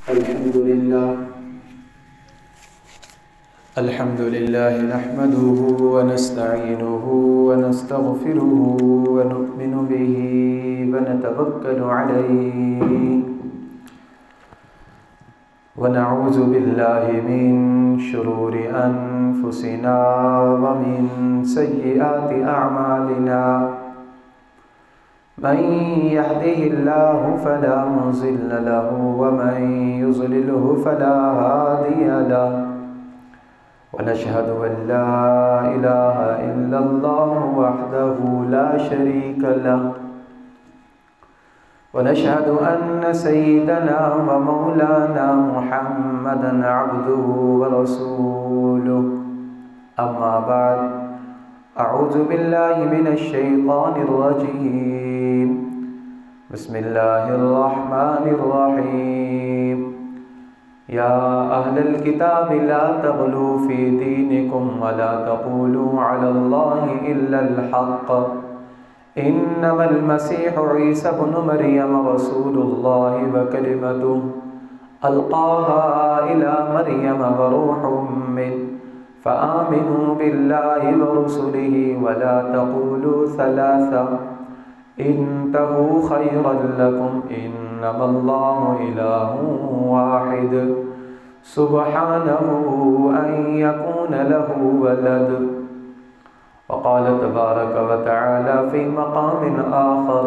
الحمد لله نحمده ونستعينه ونستغفره ونؤمن به ونتوكل عليه ونعوذ بالله من شرور أنفسنا ومن سيئات أعمالنا من يهده الله فلا مضل له ومن يضلله فلا هادي له ونشهد أن لا إله إلا الله وحده لا شريك له ونشهد أن سيدنا ومولانا محمدا عبده ورسوله أما بعد أعوذ بالله من الشيطان الرجيم بسم الله الرحمن الرحيم يا أهل الكتاب لا تغلوا في دينكم ولا تقولوا على الله إلا الحق إنما المسيح عيسى بن مريم رسول الله وكلمته ألقاها إلى مريم وروح منه فآمنوا بالله ورسله ولا تقولوا ثلاثة انتهوا خيرا لكم إنما الله إله واحد سبحانه أن يكون له ولد وقال تبارك وتعالى في مقام آخر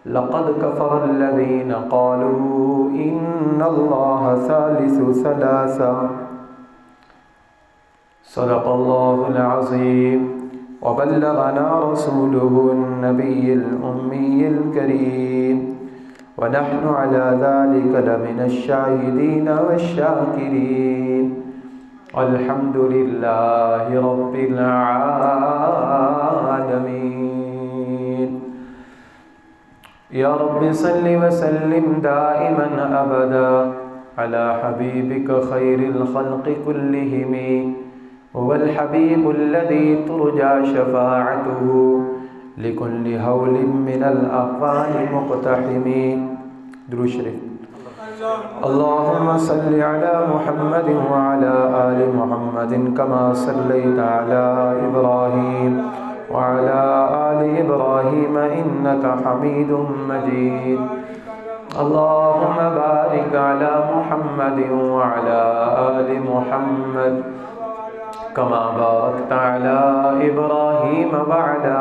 لقد كفر الذين قالوا إن الله ثالث ثلاثة صدق الله العظيم وبلغنا رسوله النبي الأمي الكريم ونحن على ذلك لمن الشاهدين والشاكرين الحمد لله رب العالمين يا رب صل وسلم دائما أبدا على حبيبك خير الخلق كلهم هو الحبيب الذي ترجى شفاعته لكل هول من الأهوال مقتحم درود شریف اللهم صل على محمد وعلى آل محمد كما صليت على إبراهيم وعلى آل إبراهيم إنك حميد مجيد اللهم بارك على محمد وعلى آل محمد كما باركت على إبراهيم وعلى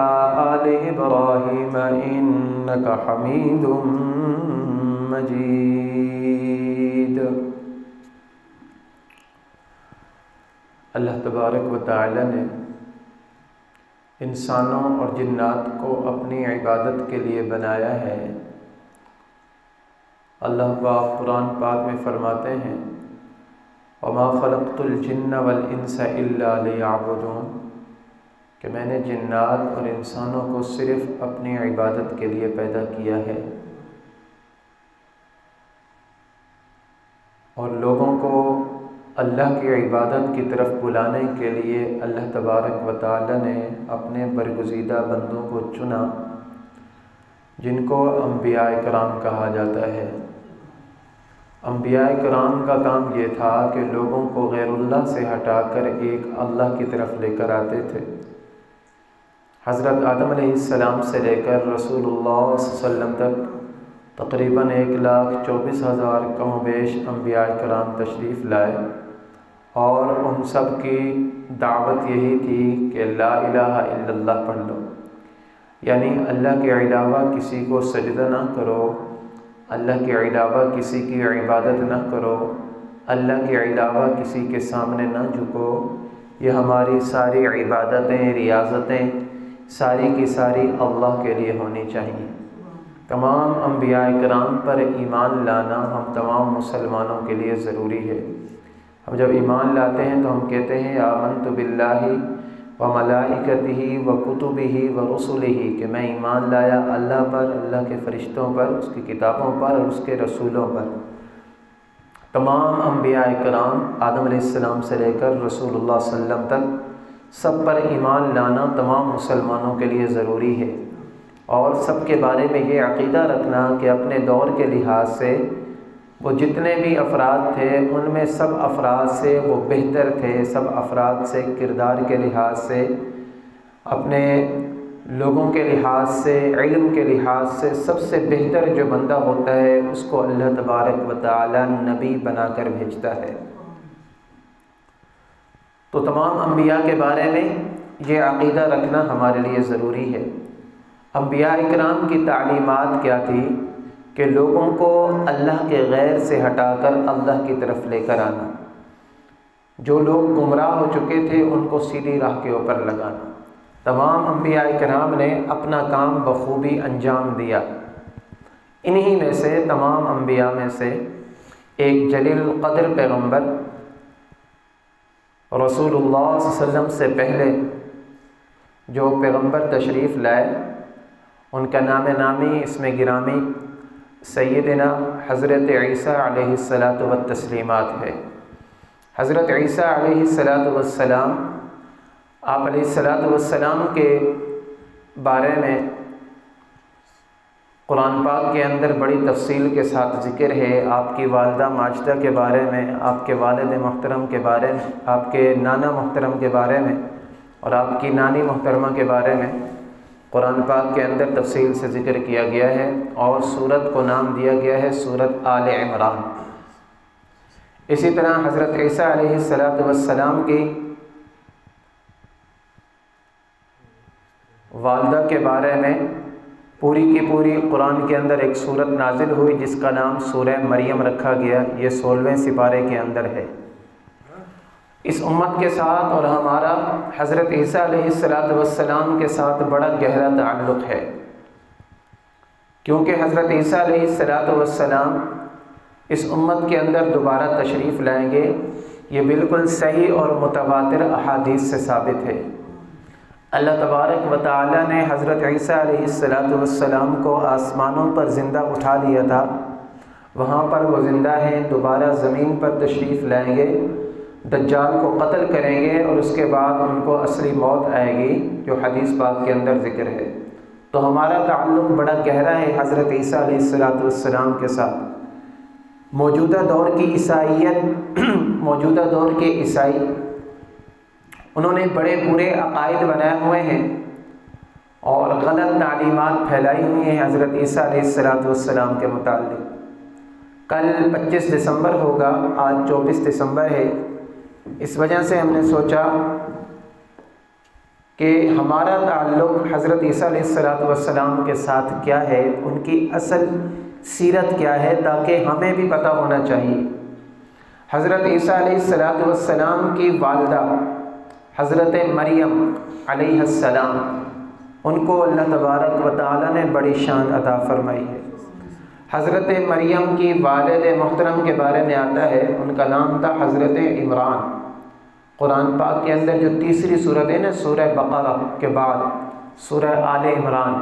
آل إبراهيم إنك حميد مجيد اللہ تبارک و تعالی نے انسانوں اور جنات کو اپنی عبادت کے لیے بنایا ہے۔ اللہ پاک قرآن پاک میں فرماتے ہیں وَمَا خَلَقْتُ الْجِنَّ وَالْإِنسَ إِلَّا لِيَعْبُدُونَ کہ میں نے جنات اور انسانوں کو صرف اپنی عبادت کے لیے پیدا کیا ہے، اور لوگوں کو اللہ کی عبادت کی طرف بلانے کے لیے اللہ تبارک و تعالی نے اپنے برگزیدہ بندوں کو چنا جن کو انبیاء کرام کہا جاتا ہے۔ انبیاء کرام کا کام یہ تھا کہ لوگوں کو غیر اللہ سے ہٹا کر ایک اللہ کی طرف لے کر آتے تھے۔ حضرت آدم علیہ السلام سے لے کر رسول اللہ صلی اللہ علیہ وسلم تک تقریباً 1,24,000 کم و بیش انبیاء کرام تشریف لائے، اور ان سب کی دعوت یہی تھی کہ لا الہ الا اللہ پڑھ لو، یعنی اللہ کے علاوہ کسی کو سجدہ نہ کرو، اللہ کے علاوہ کسی کی عبادت نہ کرو، اللہ کے علاوہ کسی کے سامنے نہ جھکو، یہ ہماری ساری عبادتیں ریاضتیں ساری کی ساری اللہ کے لیے ہونی چاہیے۔ تمام انبیاء کرام پر ایمان لانا ہم تمام مسلمانوں کے لیے ضروری ہے۔ ہم جب ایمان لاتے ہیں تو ہم کہتے ہیں آمنت باللہ وملائکتہ وکتبہ ورسلہ کہ میں ایمان لایا اللہ پر، اللہ کے فرشتوں پر، اس کی کتابوں پر اور اس کے رسولوں پر۔ تمام انبیاء کرام آدم علیہ السلام سے لے کر رسول اللہ صلی اللہ علیہ وسلم تک سب پر ایمان لانا تمام مسلمانوں کے لیے ضروری ہے، اور سب کے بارے میں یہ عقیدہ رکھنا کہ اپنے دور کے لحاظ سے وہ جتنے بھی افراد تھے ان میں سب افراد سے وہ بہتر تھے، سب افراد سے کردار کے لحاظ سے، اپنے لوگوں کے لحاظ سے، علم کے لحاظ سے سب سے بہتر جو بندہ ہوتا ہے اس کو اللہ تبارک و تعالی نبی بنا کر بھیجتا ہے۔ تو تمام انبیاء کے بارے میں یہ عقیدہ رکھنا ہمارے لیے ضروری ہے۔ انبیاء اکرام کی تعلیمات کیا تھی کہ لوگوں کو اللہ کے غیر سے ہٹا کر اللہ کی طرف لے کر آنا، جو لوگ گمراہ ہو چکے تھے ان کو سیدھی راہ کے اوپر لگانا۔ تمام انبیاء کرام نے اپنا کام بخوبی انجام دیا۔ انہی میں سے، تمام انبیاء میں سے ایک جلیل القدر پیغمبر رسول اللہ صلی اللہ علیہ وسلم سے پہلے جو پیغمبر تشریف لائے، ان کا نام نامی اسم گرامی سیدنا حضرت عیسیٰ علیہ الصلاۃ والتسلیمات ہے۔ حضرت عیسیٰ علیہ الصلاۃ والسلام، آپ علیہ الصلاۃ والسلام کے بارے میں قرآن پاک کے اندر بڑی تفصیل کے ساتھ ذکر ہے۔ آپ کی والدہ ماجدہ کے بارے میں، آپ کے والد محترم کے بارے میں، آپ کے نانا محترم کے بارے میں اور آپ کی نانی محترمہ کے بارے میں قرآن پاک کے اندر تفصیل سے ذکر کیا گیا ہے، اور سورت کو نام دیا گیا ہے سورت آل عمران۔ اسی طرح حضرت عیسیٰ علیہ السلام کی والدہ کے بارے میں پوری کی پوری قرآن کے اندر ایک سورت نازل ہوئی جس کا نام سورہ مریم رکھا گیا، یہ 16ویں سپارے کے اندر ہے۔ اس امت کے ساتھ اور ہمارا حضرت عیسیٰ علیہ السلام کے ساتھ بڑا گہرا تعلق ہے، کیونکہ حضرت عیسیٰ علیہ السلام اس امت کے اندر دوبارہ تشریف لائیں گے، یہ بالکل صحیح اور متواتر احادیث سے ثابت ہے۔ اللہ تبارک و تعالی نے حضرت عیسیٰ علیہ السلام کو آسمانوں پر زندہ اٹھا لیا تھا، وہاں پر وہ زندہ ہیں، دوبارہ زمین پر تشریف لائیں گے، دجال کو قتل کریں گے اور اس کے بعد ان کو اصلی موت آئے گی، جو حدیث پاک کے اندر ذکر ہے۔ تو ہمارا تعلق بڑا گہرا ہے حضرت عیسیٰ علیہ السلام کے ساتھ۔ موجودہ دور کی عیسائیت، موجودہ دور کے عیسائی، انہوں نے بڑے برے عقائد بنائے ہوئے ہیں اور غلط تعلیمات پھیلائی ہوئی ہیں حضرت عیسیٰ علیہ السلام کے متعلق۔ کل 25 دسمبر ہوگا، آج 24 دسمبر ہے، اس وجہ سے ہم نے سوچا کہ ہمارا تعلق حضرت عیسیٰ علیہ السلام کے ساتھ کیا ہے، ان کی اصل سیرت کیا ہے، تاکہ ہمیں بھی پتہ ہونا چاہیے۔ حضرت عیسیٰ علیہ السلام کی والدہ حضرت مریم علیہ السلام، ان کو اللہ تبارک و تعالی نے بڑی شان عطا فرمائی ہے۔ حضرت مریم کی والد محترم کے بارے میں آتا ہے، ان کا نام تھا حضرت عمران۔ قرآن پاک کے اندر جو تیسری صورت ہے نا، سورہ بقرہ کے بعد سورہ آل عمران،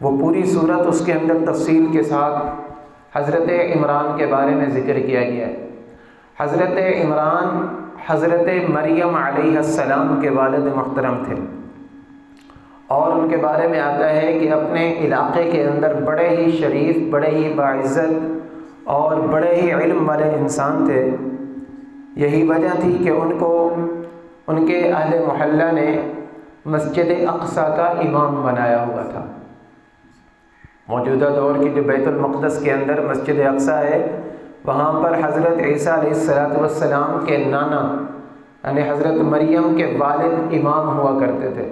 وہ پوری صورت اس کے اندر تفصیل کے ساتھ حضرت عمران کے بارے میں ذکر کیا گیا ہے۔ حضرت عمران حضرت مریم علیہ السلام کے والد محترم تھے، اور ان کے بارے میں آتا ہے کہ اپنے علاقے کے اندر بڑے ہی شریف، بڑے ہی باعزت اور بڑے ہی علم والے انسان تھے۔ یہی وجہ تھی کہ ان کو ان کے اہل محلہ نے مسجد اقصیٰ کا امام بنایا ہوا تھا۔ موجودہ دور کی جو بیت المقدس کے اندر مسجد اقصیٰ ہے، وہاں پر حضرت عیسیٰ علیہ السلام کے نانا یعنی حضرت مریم کے والد امام ہوا کرتے تھے۔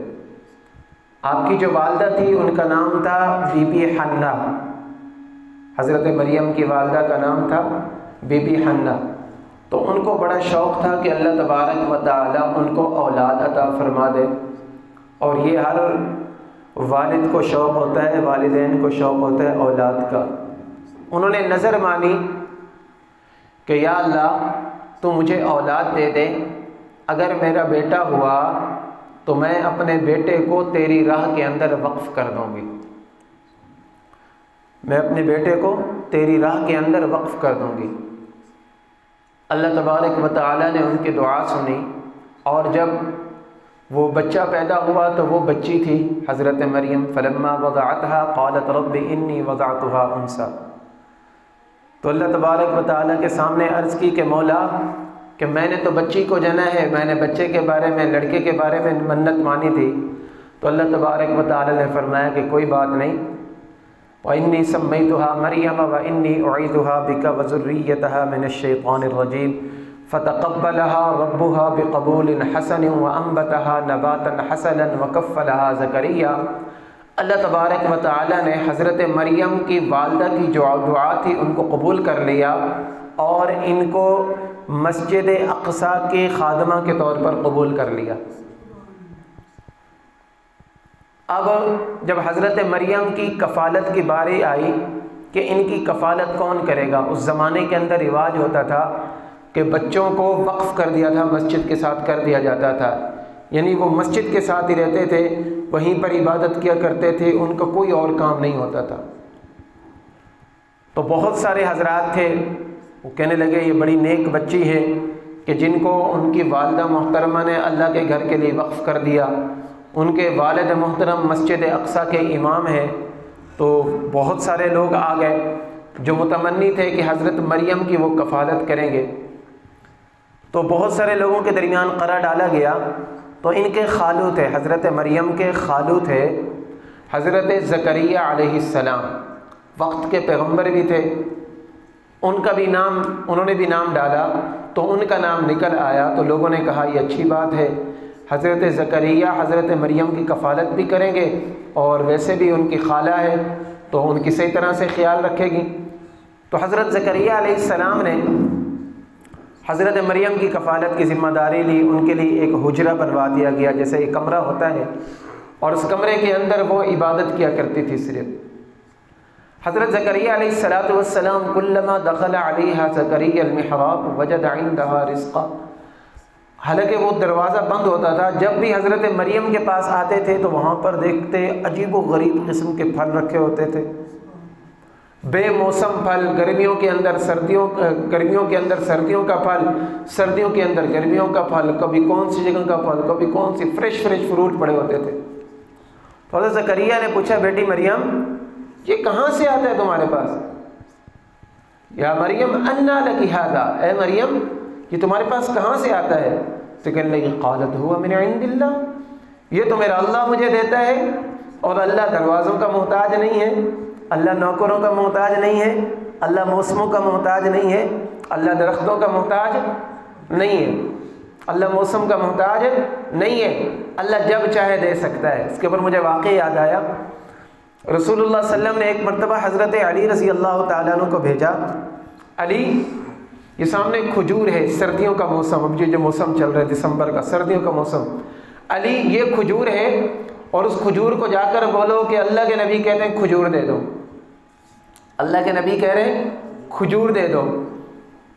آپ کی جو والدہ تھی ان کا نام تھا بی بی حنہ، حضرت مریم کی والدہ کا نام تھا بی بی حنہ۔ تو ان کو بڑا شوق تھا کہ اللہ تبارک و تعالی ان کو اولاد عطا فرما دے، اور یہ ہر والد کو شوق ہوتا ہے، والدین کو شوق ہوتا ہے اولاد کا۔ انہوں نے نظر مانی کہ یا اللہ تو مجھے اولاد دے دے، اگر میرا بیٹا ہوا تو میں اپنے بیٹے کو تیری راہ کے اندر وقف کر دوں گی، میں اپنے بیٹے کو تیری راہ کے اندر وقف کر دوں گی۔ اللہ تبارک و تعالی نے ان کی دعا سنی، اور جب وہ بچہ پیدا ہوا تو وہ بچی تھی حضرت مریم، فلما وضعتها قالت رب انی وضعتها انثى۔ تو اللہ تبارک و تعالیٰ کے سامنے عرض کی کہ مولا کہ میں نے تو بچی کو جنا ہے، میں نے بچے کے بارے میں، لڑکے کے بارے میں منت مانی تھی۔ تو اللہ تبارک و تعالیٰ نے فرمایا کہ کوئی بات نہیں، وَإِنِّي سَمَّيْتُهَا مَرْيَمَ وَإِنِّي أُعِيذُهَا بِكَ وَذُرِّيَّتَهَا مِنَ الشَّيْطَانِ الرَّجِيمِ فَتَقَبَّلَهَا رَبُّهَا بِقَبُولٍ حَسَنٍ وَأَنبَتَهَا نَبَاتًا حَسَنًا وَكَفَّلَهَا زَكَرِيَّا۔ اللہ تبارک و تعالیٰ نے حضرت مریم کی والدہ کی جو دعا تھی ان کو قبول کر لیا اور ان کو مسجد اقصیٰ کے خادمہ کے طور پر قبول کر لیا۔ اب جب حضرت مریم کی کفالت کی باری آئی کہ ان کی کفالت کون کرے گا، اس زمانے کے اندر رواج ہوتا تھا کہ بچوں کو وقف کر دیا تھا، مسجد کے ساتھ کر دیا جاتا تھا، یعنی وہ مسجد کے ساتھ ہی رہتے تھے، وہیں پر عبادت کیا کرتے تھے، ان کا کوئی اور کام نہیں ہوتا تھا۔ تو بہت سارے حضرات تھے، وہ کہنے لگے یہ بڑی نیک بچی ہے کہ جن کو ان کی والدہ محترمہ نے اللہ کے گھر کے لیے وقف کر دیا، ان کے والد محترم مسجد اقصیٰ کے امام ہیں۔ تو بہت سارے لوگ آ گئے جو متمنی تھے کہ حضرت مریم کی وہ کفالت کریں گے۔ تو بہت سارے لوگوں کے درمیان قرار ڈالا گیا، تو ان کے خالو تھے، حضرت مریم کے خالو تھے حضرت زکریا علیہ السلام، وقت کے پیغمبر بھی تھے، ان کا بھی نام، انہوں نے بھی نام ڈالا تو ان کا نام نکل آیا۔ تو لوگوں نے کہا یہ اچھی بات ہے، حضرت زکریا حضرت مریم کی کفالت بھی کریں گے اور ویسے بھی ان کی خالہ ہے تو ان کی صحیح طرح سے خیال رکھے گی۔ تو حضرت زکریا علیہ السلام نے حضرت مریم کی کفالت کی ذمہ داری لی، ان کے لیے ایک حجرہ بنوا دیا گیا، جیسے ایک کمرہ ہوتا ہے، اور اس کمرے کے اندر وہ عبادت کیا کرتی تھی صرف۔ حضرت زکریا علیہ السلام کلما دخل علیہا زکریا المحراب وجد عندہا رزقا، حالانکہ وہ دروازہ بند ہوتا تھا، جب بھی حضرت مریم کے پاس آتے تھے تو وہاں پر دیکھتے عجیب و غریب قسم کے پھل رکھے ہوتے تھے، بے موسم پھل، گرمیوں کے اندر سردیوں کا پھل، سردیوں کے اندر گرمیوں کا پھل، کبھی کون سی جگہ کا پھل، کبھی کون سی فریش فروٹ پڑے ہوتے تھے۔ تو حضرت زکریا نے پوچھا بیٹی مریم یہ کہاں سے آتا ہے تمہارے پاس؟ یا مریم انا لکی ھذا، اے مریم یہ تمہارے پاس کہاں سے آتا ہے؟ تو کہنے لگی قالت ہوا من عند اللہ، یہ تو میرا اللہ مجھے دیتا ہے، اور اللہ دروازوں کا محتاج نہیں ہے، اللہ نوکروں کا محتاج نہیں ہے، اللہ موسموں کا محتاج نہیں ہے، اللہ درختوں کا محتاج نہیں ہے، اللہ موسم کا محتاج نہیں ہے، اللہ جب چاہے دے سکتا ہے۔ اس کے اوپر مجھے واقعہ یاد آیا، رسول اللہ صلی اللہ علیہ وسلم نے ایک مرتبہ حضرت علی رضی اللہ تعالیٰ عنہ کو بھیجا، علی یہ سامنے کھجور ہے، سردیوں کا موسم، اب جو موسم چل رہا ہے دسمبر کا، سردیوں کا موسم، علی یہ کھجور ہے اور اس کھجور کو جا کر بولو کہ اللہ کے نبی کہتے ہیں کھجور دے دو، اللہ کے نبی کہہ رہے ہیں کھجور دے دو۔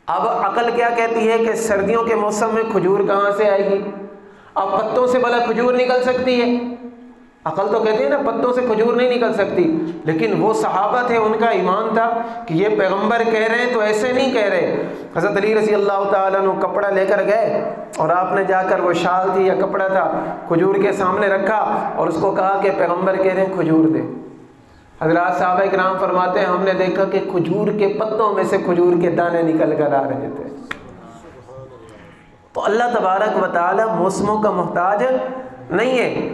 اب عقل کیا کہتی ہے کہ سردیوں کے موسم میں کھجور کہاں سے آئے گی؟ اب پتوں سے بھلا کھجور نکل سکتی ہے؟ عقل تو کہتی ہے نا پتوں سے کھجور نہیں نکل سکتی، لیکن وہ صحابہ تھے، ان کا ایمان تھا کہ یہ پیغمبر کہہ رہے ہیں تو ایسے نہیں کہہ رہے۔ حضرت علی رضی اللہ تعالیٰ عنہ کپڑا لے کر گئے اور آپ نے جا کر وہ شال تھی یا کپڑا تھا کھجور کے سامنے رکھا اور اس کو کہا کہ پیغمبر کہہ رہے ہیں کھجور دے۔ حضرات صحابہ کرام فرماتے ہیں ہم نے دیکھا کہ کھجور کے پتوں میں سے کھجور کے دانے نکل کر آ رہے تھے۔ تو اللہ تبارک و تعالی موسموں کا محتاج نہیں ہے۔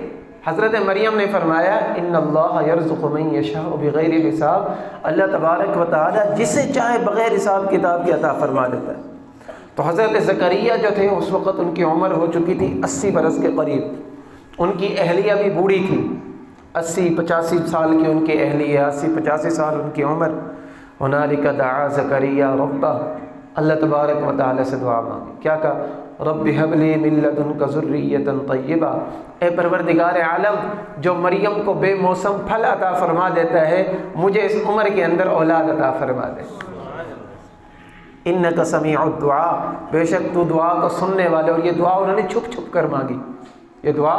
حضرت مریم نے فرمایا ان اللہ یرزق من یشاء بغیر حساب، اللہ تبارک و تعالی جسے چاہے بغیر حساب کتاب کی عطا فرما دیتا ہے۔ تو حضرت زکریا جو تھے اس وقت ان کی عمر ہو چکی تھی 80 برس کے قریب، ان کی اہلیہ بھی بوڑھی تھی، 80-85 سال کی ان کی اہلیہ، 80-85 سال ان کی عمر۔ ہنالک دعا زکریا ربہ، اللہ تبارک و تعالی سے دعا مانگی، کیا کہا؟ رب هب لی من لدنک ذریۃ طیبہ، اے پروردگار عالم جو مریم کو بے موسم پھل عطا فرما دیتا ہے، مجھے اس عمر کے اندر اولاد عطا فرما دے۔ انک سمیع الدعاء، بے شک تو دعا کو سننے والے۔ اور یہ دعا انہوں نے چھپ چھپ کر مانگی، یہ دعا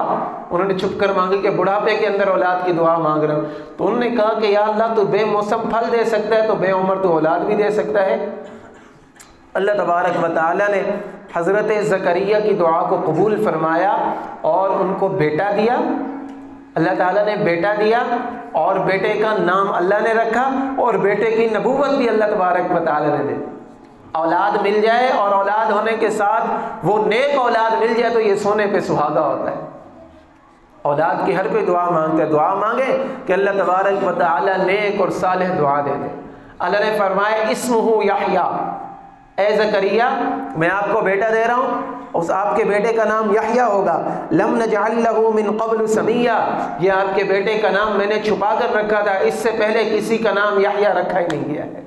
انہوں نے چھپ کر مانگی کہ بڑھاپے کے اندر اولاد کی دعا مانگ رہے ہوں۔ تو انہوں نے کہا کہ یا اللہ تو بے موسم پھل دے سکتا ہے تو بے عمر تو اولاد بھی دے سکتا ہے۔ اللہ تبارک و تعالیٰ نے حضرت زکریا کی دعا کو قبول فرمایا اور ان کو بیٹا دیا، اللہ تعالیٰ نے بیٹا دیا اور بیٹے کا نام اللہ نے رکھا اور بیٹے کی نبوت بھی اللہ تبارک و تعالیٰ نے دی۔ اولاد مل جائے اور اولاد ہونے کے ساتھ وہ نیک اولاد مل جائے تو یہ سونے پہ سہاگا ہوتا ہے۔ اولاد کی ہر کوئی دعا مانگتا ہے، دعا مانگے کہ اللہ تبارک و تعالیٰ نیک اور صالح دعا دے دے۔ اللہ نے فرمایا اسمہ یحییٰ، اے زکریا میں آپ کو بیٹا دے رہا ہوں، اس آپ کے بیٹے کا نام یحییٰ ہوگا۔ لم نجعل لہ من قبل سمیہ، یہ آپ کے بیٹے کا نام میں نے چھپا کر رکھا تھا، اس سے پہلے کسی کا نام یحییٰ رکھا ہی نہیں گیا ہے۔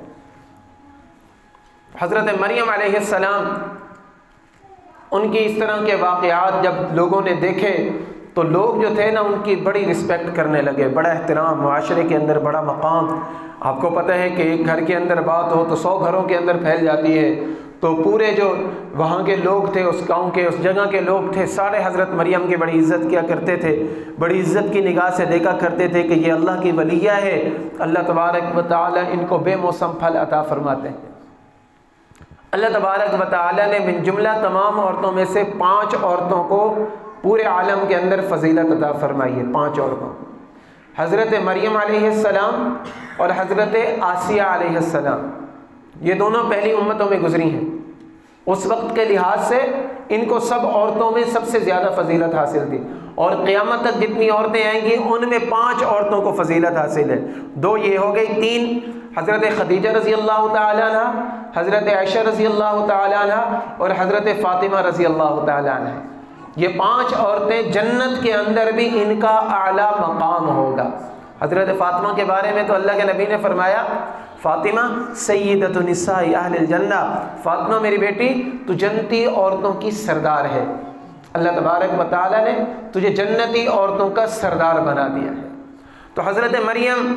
حضرت مریم علیہ السلام، ان کی اس طرح کے واقعات جب لوگوں نے دیکھے تو لوگ جو تھے نا ان کی بڑی رسپیکٹ کرنے لگے، بڑا احترام، معاشرے کے اندر بڑا مقام۔ آپ کو پتہ ہے کہ ایک گھر کے اندر بات ہو تو 100 گھروں کے اندر پھیل جاتی ہے، تو پورے جو وہاں کے لوگ تھے، اس گاؤں کے، اس جگہ کے لوگ تھے، سارے حضرت مریم کی بڑی عزت کیا کرتے تھے، بڑی عزت کی نگاہ سے دیکھا کرتے تھے کہ یہ اللہ کی ولیہ ہے، اللہ تبارک و تعالی ان کو بے موسم پھل عطا فرماتے ہیں۔ اللہ تبارک و تعالی نے من جملہ تمام عورتوں میں سے 5 عورتوں کو پورے عالم کے اندر فضیلت عطا فرمائی ہے، 5 عورتوں، حضرت مریم علیہ السلام اور حضرت آسیہ علیہ السلام، یہ دونوں پہلی امتوں میں گزری ہیں۔ اس وقت کے لحاظ سے ان کو سب عورتوں میں سب سے زیادہ فضیلت حاصل تھی، اور قیامت تک جتنی عورتیں آئیں گی ان میں 5 عورتوں کو فضیلت حاصل ہے۔ 2 یہ ہو گئی، 3 حضرت خدیجہ رضی اللہ تعالیٰ عنہ، حضرت عائشہ رضی اللہ تعالیٰ عنہ اور حضرت فاطمہ رضی اللہ تعالیٰ عنہ۔ یہ 5 عورتیں جنت کے اندر بھی ان کا اعلیٰ مقام ہوگا۔ حضرت فاطمہ کے بارے میں تو اللہ کے نبی نے فرمایا فاطمہ سیدۃ نساء اہل الجنہ، فاطمہ میری بیٹی تو جنتی عورتوں کی سردار ہے، اللہ تبارک و تعالیٰ نے تجھے جنتی عورتوں کا سردار بنا دیا ہے۔ تو حضرت مریم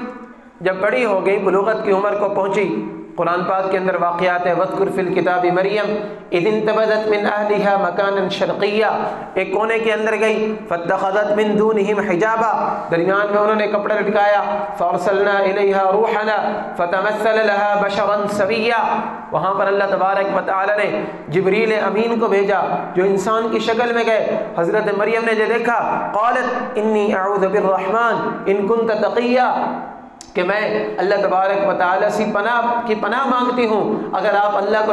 جب بڑی ہو گئی، بلوغت کی عمر کو پہنچی، قرآن پاک کے اندر واقعات ہے، وَاذْكُرْ فِي الْكِتَابِ مریم اِذِ انْتَبَذَتْ مِنْ أَهْلِهَا مَكَانًا شَرْقِيًّا، ایک کونے کے اندر گئی، فَاتَّخَذَتْ مِنْ دُونِهِمْ حِجَابًا، درمیان میں انہوں نے کپڑا لٹکایا، فَأَرْسَلْنَا إِلَيْهَا رُوحَنَا فَتَمَثَّلَ لَهَا بَشَرًا سَوِيًّا، وہاں پر اللہ تبارک و تعالی نے جبریل امین کو بھیجا جو انسان کی شکل میں گئے۔ حضرت مریم نے جو دیکھا، قالت انی اعوذ بالرحمن ان کنت تقیّا، کہ میں اللہ تبارک و تعالی سے پناہ مانگتی ہوں اگر آپ اللہ کو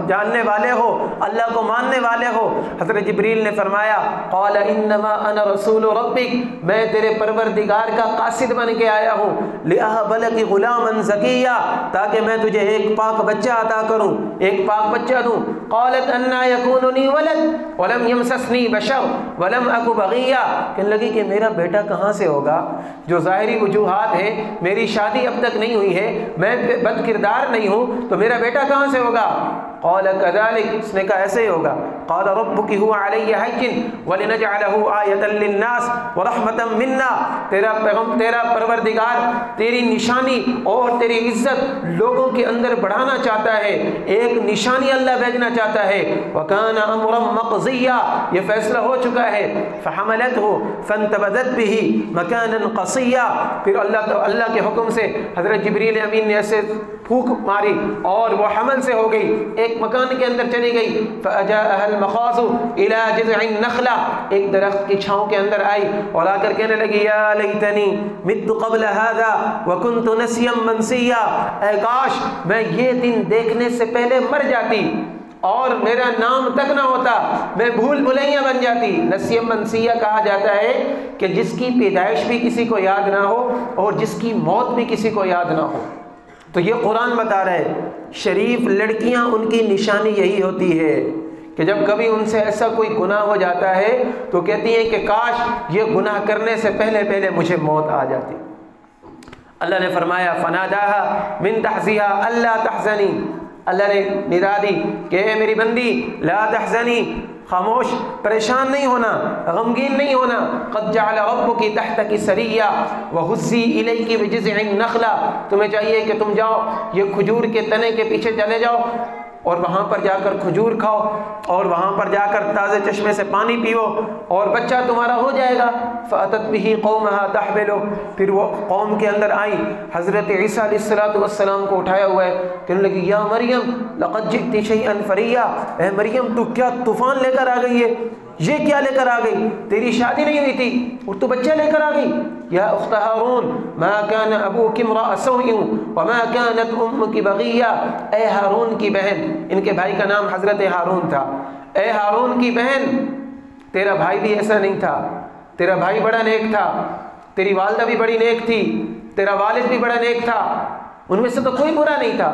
جاننے والے ہو، اللہ کو ماننے والے ہو۔ حضرت جبریل نے فرمایا قال انما انا رسول ربک، میں تیرے پروردگار کا قاصد بن کے آیا ہوں، لأہب لک غلاما زکیا، تاکہ میں تجھے ایک پاک بچہ عطا کروں، ایک پاک بچہ دوں۔ قالت انا یکون لی ولد ولم یمسسنی بشر ولم اک بغیا، کہنے لگی کہ میرا بیٹا کہاں سے ہوگا، جو ظاہری وجوہات ہیں، میری شادی اب تک نہیں ہوئی ہے، میں بد کردار نہیں ہوں، تو میرا بیٹا کہاں سے ہوگا؟ قال كذلك، اس نے کہا ایسے ہی ہوگا۔ قال ربك هو علي هين ولنجعله آية للناس ورحمة منا، تیرا پروردگار تیری نشانی اور تیری عزت لوگوں کے اندر بڑھانا چاہتا ہے، ایک نشانی اللہ بھیجنا چاہتا ہے۔ وكان امرا مقضيا، یہ فیصلہ ہو چکا ہے۔ فحملته فانتبذت به مكانا قصيا، پھر اللہ کے حکم سے حضرت جبریل امین نے ایسے پھونک ماری اور وہ حمل سے ہو گئی، ایک مکان کے اندر چلی گئی۔ فأجاءها المخاض إلى جذع النخلة، ایک درخت کی چھاؤں کے اندر آئی اور آ کر کہنے لگی یا لیتنی مت قبل هذا وكنت نسيا منسيا، اے کاش میں یہ دن دیکھنے سے پہلے مر جاتی اور میرا نام تک نہ ہوتا، میں بھول بھلیاں بن جاتی۔ نسیہ منسیہ کہا جاتا ہے کہ جس کی پیدائش بھی کسی کو یاد نہ ہو اور جس کی موت بھی کسی کو یاد نہ ہو۔ تو یہ قرآن بتا رہے شریف لڑکیاں ان کی نشانی یہی ہوتی ہے کہ جب کبھی ان سے ایسا کوئی گناہ ہو جاتا ہے تو کہتی ہیں کہ کاش یہ گناہ کرنے سے پہلے مجھے موت آ جاتی۔ اللہ نے فرمایا فناداها من تحتها الا تحزنی، اللہ نے ندا دی کہ اے میری بندی لا تحزنی، خاموش، پریشان نہیں ہونا، غمگین نہیں ہونا، قد جعل ربک تحتک سریا وہزی الیک بجذع النخلہ، تمہیں چاہیے کہ تم جاؤ یہ کھجور کے تنے کے پیچھے چلے جاؤ اور وہاں پر جا کر کھجور کھاؤ اور وہاں پر جا کر تازے چشمے سے پانی پیو اور بچہ تمہارا ہو جائے گا۔ فأتت به قومها تحمله، پھر وہ قوم کے اندر آئی، حضرت عیسیٰ علیہ السلام کو اٹھایا ہوا ہے، کہنے لگی یا مریم لقد جئت شیئا فریا، اے مریم تو کیا طوفان لے کر آ گئی ہے، یہ کیا لے کر آ گئی؟ تیری شادی نہیں ہوئی تھی اور تو بچہ لے کر آ گئی۔ یا اخت ہارون ما کان ابوک امرأ سوء وما کانت امک بغیہ، اے ہارون کی بہن، ان کے بھائی کا نام حضرت ہارون تھا، اے ہارون کی بہن تیرا بھائی بھی ایسا نہیں تھا، تیرا بھائی بڑا نیک تھا، تیری والدہ بھی بڑی نیک تھی، تیرا والد بھی بڑا نیک تھا، ان میں سے تو کوئی برا نہیں تھا،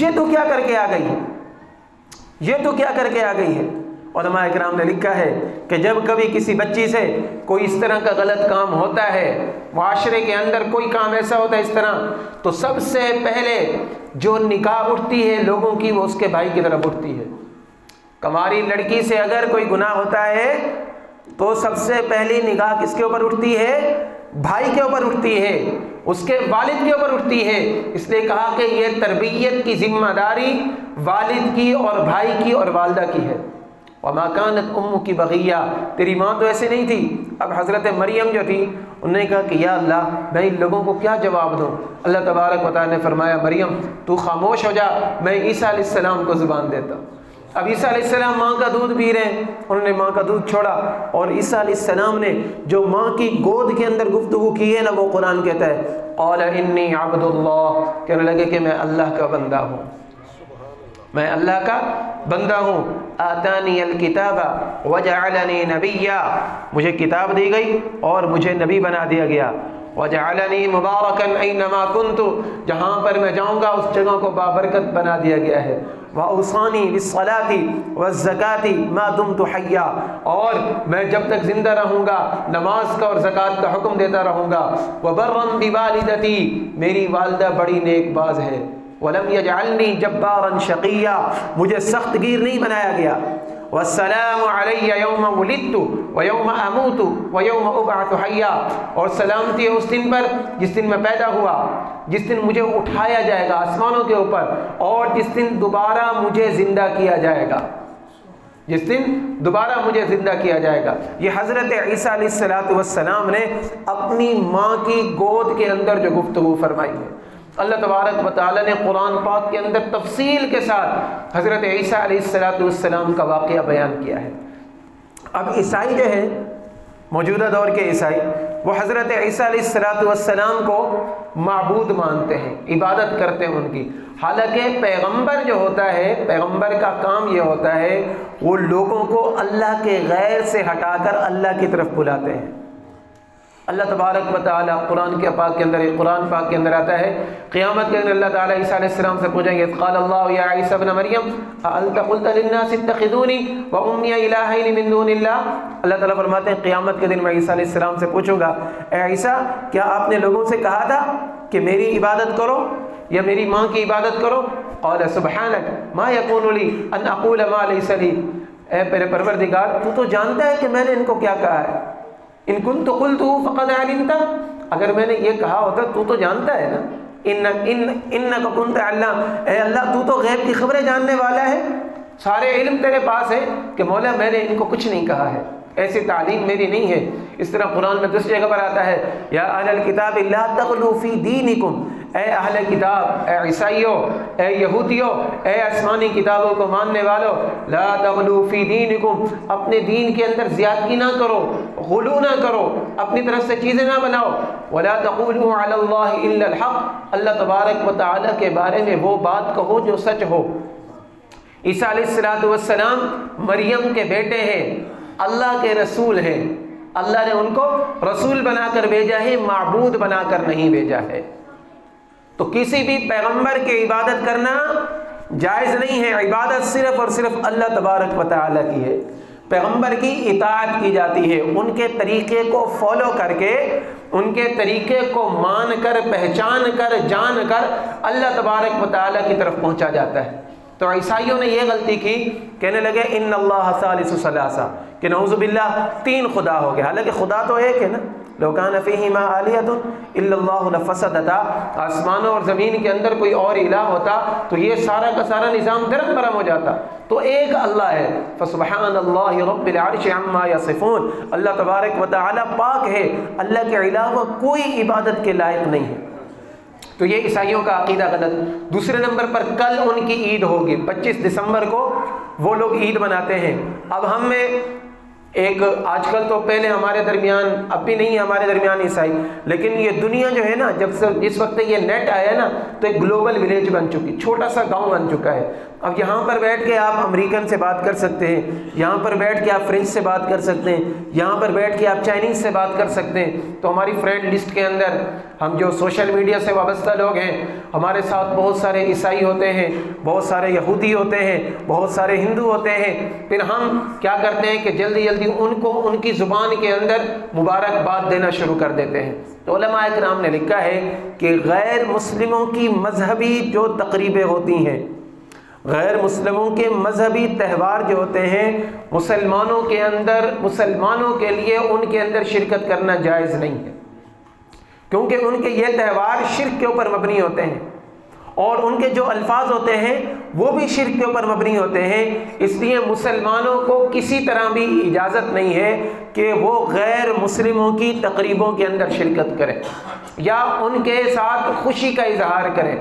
یہ تو کیا کر کے آ گئی ہے؟ یہ تو کیا کر کے آ گئی ہے؟ علماء اکرام نے لکھا ہے کہ جب کبھی کسی بچی سے کوئی اس طرح کا غلط کام ہوتا ہے، معاشرے کے اندر کوئی کام ایسا ہوتا ہے اس طرح، تو سب سے پہلے جو نگاہ اٹھتی ہے لوگوں کی وہ اس کے بھائی کی طرف اٹھتی ہے۔ کماری لڑکی سے اگر کوئی گناہ ہوتا ہے تو سب سے پہلی نگاہ کس کے اوپر اٹھتی ہے؟ بھائی کے اوپر اٹھتی ہے، اس کے والد کے اوپر اٹھتی ہے۔ اس لیے کہا کہ یہ تربیت کی ذمہ داری والد کی اور بھائی کی اور والدہ کی ہے۔ وما کانت امک بغیہ، تیری ماں تو ایسے نہیں تھی۔ اب حضرت مریم جو تھی انہوں نے کہا کہ یا اللہ میں ان لوگوں کو کیا جواب دوں؟ اللہ تبارک و تعالی نے فرمایا مریم تو خاموش ہو جا، میں عیسیٰ علیہ السلام کو زبان دیتا ہوں۔ اب عیسیٰ علیہ السلام ماں کا دودھ پی رہے ہیں، انہوں نے ماں کا دودھ چھوڑا، اور عیسیٰ علیہ السلام نے جو ماں کی گود کے اندر گفتگو کی ہے نا، وہ قرآن کہتا ہے قال انی عبد اللہ، کہنے لگے کہ میں اللہ کا بندہ ہوں، میں اللہ کا بندہ ہوں۔ آتانی الکتاب وجعلنی نبیا، مجھے کتاب دی گئی اور مجھے نبی بنا دیا گیا۔ وجعلنی مبارکا اینما کنت، جہاں پر میں جاؤں گا اس جگہ کو بابرکت بنا دیا گیا ہے۔ وأوصانی بالصلاة والزکاة ما دمت حیا، اور میں جب تک زندہ رہوں گا نماز کا اور زکوٰۃ کا حکم دیتا رہوں گا۔ وبرا بوالدتی، میری والدہ بڑی نیک باز ہے۔ ولم یجعلنی جبارا شقیا، مجھے سخت گیر نہیں بنایا گیا۔ والسلام علی یوم ولدت ویوم اموت ویوم ابعث حیا، اور سلامتی ہے اس دن پر جس دن میں پیدا ہوا، جس دن مجھے اٹھایا جائے گا آسمانوں کے اوپر، اور جس دن دوبارہ مجھے زندہ کیا جائے گا، جس دن دوبارہ مجھے زندہ کیا جائے گا۔ یہ حضرت عیسیٰ علیہ السلام نے اپنی ماں کی گود کے اندر جو گفتگو فرمائی ہے، اللہ تبارک و تعالی نے قرآن پاک کے اندر تفصیل کے ساتھ حضرت عیسیٰ علیہ السلام کا واقعہ بیان کیا ہے۔ اب عیسائی جو ہے، موجودہ دور کے عیسائی، وہ حضرت عیسیٰ علیہ السلام کو معبود مانتے ہیں، عبادت کرتے ہیں ان کی، حالانکہ پیغمبر جو ہوتا ہے، پیغمبر کا کام یہ ہوتا ہے وہ لوگوں کو اللہ کے غیر سے ہٹا کر اللہ کی طرف بلاتے ہیں۔ اللہ تبارک و تعالی قرآن کے پاک کے اندر، قرآن پاک کے اندر آتا ہے قیامت کے اندر اللہ تعالیٰ عیسیٰ علیہ السلام سے پوچھیں گے قال اللہ یا عیسیٰ ابن مریم اانت قلت للناس اتخذونی وامی الہین من دون اللہ، اللہ تعالیٰ فرماتے ہیں قیامت کے دن میں عیسیٰ علیہ السلام سے پوچھوں گا اے عیسیٰ کیا آپ نے لوگوں سے کہا تھا کہ میری عبادت کرو یا میری ماں کی عبادت کرو؟ قال سبحانک ما یکون لی ان اقول ما لیس لی، اے میرے پروردگار تو جانتا ہے کہ میں نے ان کو کیا کہا ہے۔ ان کنت قلت فقد علمت، اگر میں نے یہ کہا ہوتا تو جانتا ہے نا۔ انک کنت علام، اے اللہ تو غیب کی خبریں جاننے والا ہے، سارے علم تیرے پاس ہے کہ مولا میں نے ان کو کچھ نہیں کہا ہے، ایسی تعلیم میری نہیں ہے۔ اس طرح قرآن میں دوسری جگہ پر آتا ہے یا اہل الکتاب لا تغلوا فی دینکم، اے اہل کتاب، اے عیسائیوں، اے یہودیوں، اے آسمانی کتابوں کو ماننے والوں، لا تغلوا فی دینکم، اپنے دین کے اندر زیادتی نہ کرو، غلو نہ کرو، اپنی طرف سے چیزیں نہ بناؤ، ولا تقولوا علی اللہ الا الحق، اللہ تبارک و تعالی کے بارے میں وہ بات کہو جو سچ ہو۔ عیسیٰ علیہ السلام مریم کے بیٹے ہیں، اللہ کے رسول ہیں، اللہ نے ان کو رسول بنا کر بھیجا ہے، معبود بنا کر نہیں بھیجا ہے۔ تو کسی بھی پیغمبر کی عبادت کرنا جائز نہیں ہے، عبادت صرف اور صرف اللہ تبارک و تعالی کی ہے، پیغمبر کی اطاعت کی جاتی ہے، ان کے طریقے کو فالو کر کے، ان کے طریقے کو مان کر، پہچان کر، جان کر اللہ تبارک و تعالی کی طرف پہنچا جاتا ہے۔ تو عیسائیوں نے یہ غلطی کی، کہنے لگے ان اللہ ثالث ثلاثہ، کہ نعوذ باللہ تین خدا ہو گئے، حالانکہ خدا تو ایک ہے نا، لو کان فیہما آلہۃ الا اللہ لفسدتا، آسمانوں اور زمین کے اندر کوئی اور الہ ہوتا تو یہ سارا کا سارا نظام درم برم ہو جاتا، تو ایک اللہ ہے۔ فسبحان اللہ رب العرش عما یصفون، اللہ تبارک و تعالی پاک ہے، اللہ کے علاوہ کوئی عبادت کے لائق نہیں ہے۔ تو یہ عیسائیوں کا عقیدہ غلط۔ دوسرے نمبر پر کل ان کی عید ہوگی، 25 دسمبر کو وہ لوگ عید مناتے ہیں۔ اب ہم میں ایک آج کل تو پہلے ہمارے درمیان، اب بھی نہیں ہے ہمارے درمیان عیسائی، لیکن یہ دنیا جو ہے نا، جس وقت یہ نیٹ آیا نا تو ایک گلوبل ولیج بن چکی، چھوٹا سا گاؤں بن چکا ہے۔ اب یہاں پر بیٹھ کے آپ امریکن سے بات کر سکتے ہیں، یہاں پر بیٹھ کے آپ فرینچ سے بات کر سکتے ہیں، یہاں پر بیٹھ کے آپ چائنیز سے بات کر سکتے ہیں۔ تو ہماری فرینڈ لسٹ کے اندر ہم جو سوشل میڈیا سے وابستہ لوگ ہیں، ہمارے ساتھ بہت سارے عیسائی ہوتے ہیں، بہت سارے یہودی ہوتے ہیں، بہت سارے ہندو ہوتے ہیں۔ پھر ہم کیا کرتے ہیں کہ جلدی جلدی ان کو ان کی زبان کے اندر مبارکباد دینا شروع کر دیتے ہیں۔ تو علماء اکرام نے لکھا ہے کہ غیر مسلموں کی مذہبی جو تقریبیں ہوتی ہیں، غیر مسلموں کے مذہبی تہوار جو ہوتے ہیں، مسلمانوں کے اندر، مسلمانوں کے لیے ان کے اندر شرکت کرنا جائز نہیں ہے، کیونکہ ان کے یہ تہوار شرک کے اوپر مبنی ہوتے ہیں، اور ان کے جو الفاظ ہوتے ہیں وہ بھی شرک کے اوپر مبنی ہوتے ہیں۔ اس لیے مسلمانوں کو کسی طرح بھی اجازت نہیں ہے کہ وہ غیر مسلموں کی تقریبوں کے اندر شرکت کریں، یا ان کے ساتھ خوشی کا اظہار کریں،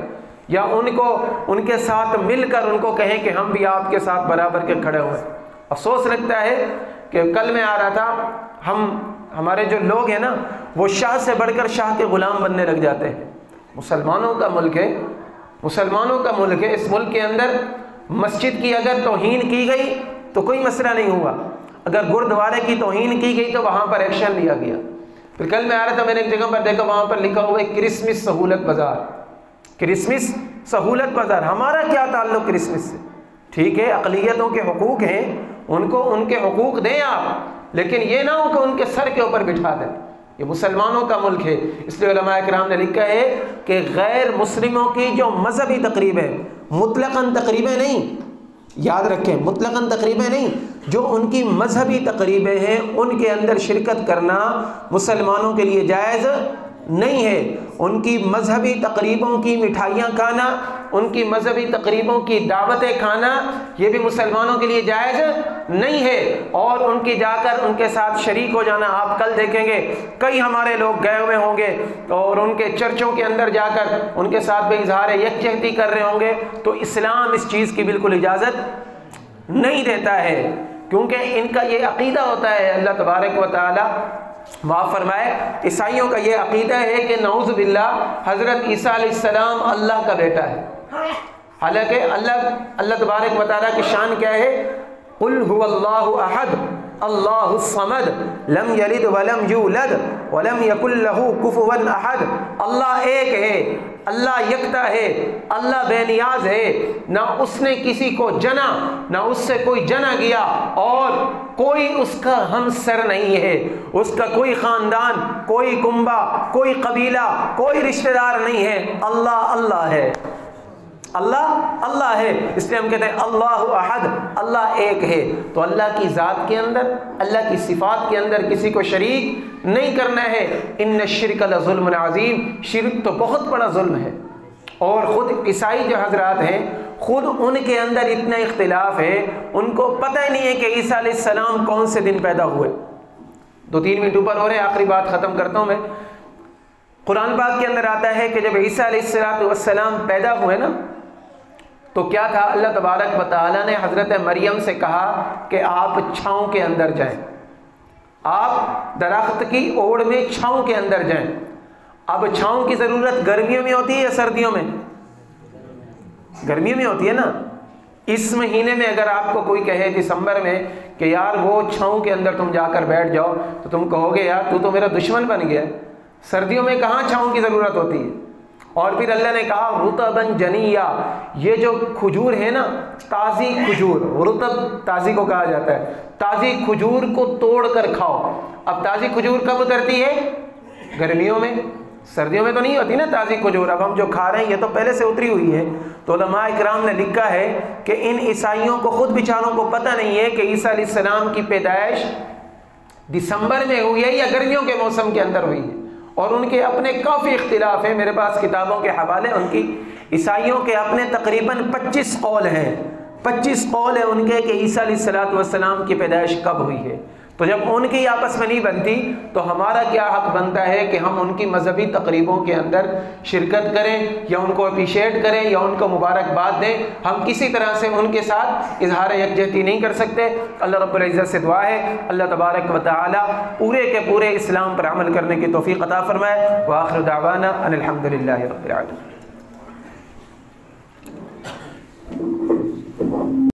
یا ان کے ساتھ مل کر ان کو کہیں کہ ہم بھی آپ کے ساتھ برابر کے کھڑے ہوئے۔ افسوس لگتا ہے کہ کل میں آ رہا تھا، ہمارے جو لوگ ہیں نا وہ شاہ سے بڑھ کر شاہ کے غلام بننے لگ جاتے ہیں۔ مسلمانوں کا ملک ہے، مسلمانوں کا ملک ہے، اس ملک کے اندر مسجد کی اگر توہین کی گئی تو کوئی مسئلہ نہیں ہوا، اگر گردوارے کی توہین کی گئی تو وہاں پر ایکشن لیا گیا۔ پھر کل میں آ رہا تھا، میں نے ایک جگہ پر دیکھا، وہاں پر لکھا ہوا ہے کرسمس سہولت بازار، کرسمس سہولت بازار۔ ہمارا کیا تعلق کرسمس سے؟ ٹھیک ہے، اقلیتوں کے حقوق ہیں، ان کو ان کے حقوق دیں آپ، لیکن یہ نہ ہو کہ ان کے سر کے اوپر بٹھا دیں۔ یہ مسلمانوں کا ملک ہے، اس لیے علماء اکرام نے لکھا ہے کہ غیر مسلموں کی جو مذہبی تقریبیں، مطلقاً تقریبیں نہیں، یاد رکھیں مطلقاً تقریبیں نہیں، جو ان کی مذہبی تقریبیں ہیں ان کے اندر شرکت کرنا مسلمانوں کے لیے جائز نہیں ہے۔ ان کی مذہبی تقریبوں کی مٹھائیاں کھانا، ان کی مذہبی تقریبوں کی دعوتیں کھانا، یہ بھی مسلمانوں کے لیے جائز نہیں ہے، اور ان کی جا کر ان کے ساتھ شریک ہو جانا۔ آپ کل دیکھیں گے کئی ہمارے لوگ گئے ہوئے ہوں گے اور ان کے چرچوں کے اندر جا کر ان کے ساتھ بھی اظہار یکجہتی کر رہے ہوں گے، تو اسلام اس چیز کی بالکل اجازت نہیں دیتا ہے، کیونکہ ان کا یہ عقیدہ ہوتا ہے، اللہ تبارک و تعالی معاف فرمائے، عیسائیوں کا یہ عقیدہ ہے کہ نعوذ باللہ حضرت عیسیٰ علیہ السلام اللہ کا بیٹا ہے، حالانکہ اللہ تبارک و تعالیٰ کی شان کیا ہے؟ قل هو اللہ احد اللہ الصمد لم یلد ولم یولد ولم یکن لہ کفوا احد۔ اللہ ایک ہے، اللہ یکتا ہے، اللہ بے نیاز ہے، نہ اس نے کسی کو جنا، نہ اس سے کوئی جنا گیا، اور کوئی اس کا ہمسر نہیں ہے، اس کا کوئی خاندان، کوئی کنبہ، کوئی قبیلہ، کوئی رشتہ دار نہیں ہے۔ اللہ اللہ ہے، اللہ اللہ ہے، اس لیے ہم کہتے ہیں اللہ احد، اللہ ایک ہے۔ تو اللہ کی ذات کے اندر، اللہ کی صفات کے اندر کسی کو شریک نہیں کرنا ہے۔ ان الشرک لظلم عظیم، شرک تو بہت بڑا ظلم ہے، اور خود عیسائی جو حضرات ہیں، خود ان کے اندر اتنا اختلاف ہے، ان کو پتہ ہی نہیں ہے کہ عیسیٰ علیہ السلام کون سے دن پیدا ہوئے۔ 2-3 منٹ اوپر ہو رہے ہیں، آخری بات ختم کرتا ہوں میں۔ قرآن پاک کے اندر آتا ہے کہ جب عیسیٰ علیہ السلام پیدا ہوئے نا، تو کیا تھا؟ اللہ تبارک و تعالیٰ نے حضرت مریم سے کہا کہ آپ چھاؤں کے اندر جائیں، آپ درخت کی اوڑ میں چھاؤں کے اندر جائیں۔ اب چھاؤں کی ضرورت گرمیوں میں ہوتی ہے یا سردیوں میں؟ گرمیوں میں ہوتی ہے نا۔ اس مہینے میں اگر آپ کو کوئی کہے دسمبر میں کہ یار وہ چھاؤں کے اندر تم جا کر بیٹھ جاؤ، تو تم کہو گے یار تو میرا دشمن بن گیا۔ سردیوں میں کہاں چھاؤں کی ضرورت ہوتی ہے؟ اور پھر اللہ نے کہا رطباً جنیہ، یہ جو کھجور ہے نا، تازی کھجور، رطب تازی کو کہا جاتا ہے، تازی کھجور کو توڑ کر کھاؤ۔ اب تازی کھجور کب اترتی ہے؟ گرمیوں میں، سردیوں میں تو نہیں ہوتی نا تازی کھجور۔ اب ہم جو کھا رہے ہیں یہ تو پہلے سے اتری ہوئی ہے۔ تو علماء اکرام نے لکھا ہے کہ ان عیسائیوں کو خود بیچاروں کو پتہ نہیں ہے کہ عیسیٰ علیہ السلام کی پیدائش دسمبر میں ہوئی ہے یا گرمیوں کے موسم کے اندر ہوئی ہے، اور ان کے اپنے کافی اختلاف ہیں۔ میرے پاس کتابوں کے حوالے ان کی، عیسائیوں کے اپنے تقریباً 25 قول ہیں، 25 قول ہیں ان کے کہ عیسیٰ علیہ السلام کی پیدائش کب ہوئی ہے۔ تو جب ان کی آپس میں نہیں بنتی تو ہمارا کیا حق بنتا ہے کہ ہم ان کی مذہبی تقریبوں کے اندر شرکت کریں یا ان کو اپریشیٹ کریں یا ان کو مبارکباد دیں. ہم کسی طرح سے ان کے ساتھ اظہار یکجہتی نہیں کر سکتے. اللہ رب العزت سے دعا ہے اللہ تبارک و تعالی پورے کے پورے اسلام پر عمل کرنے کی توفیق عطا فرمائے. وآخر دعوانا ان الحمد للہ رب العالمین.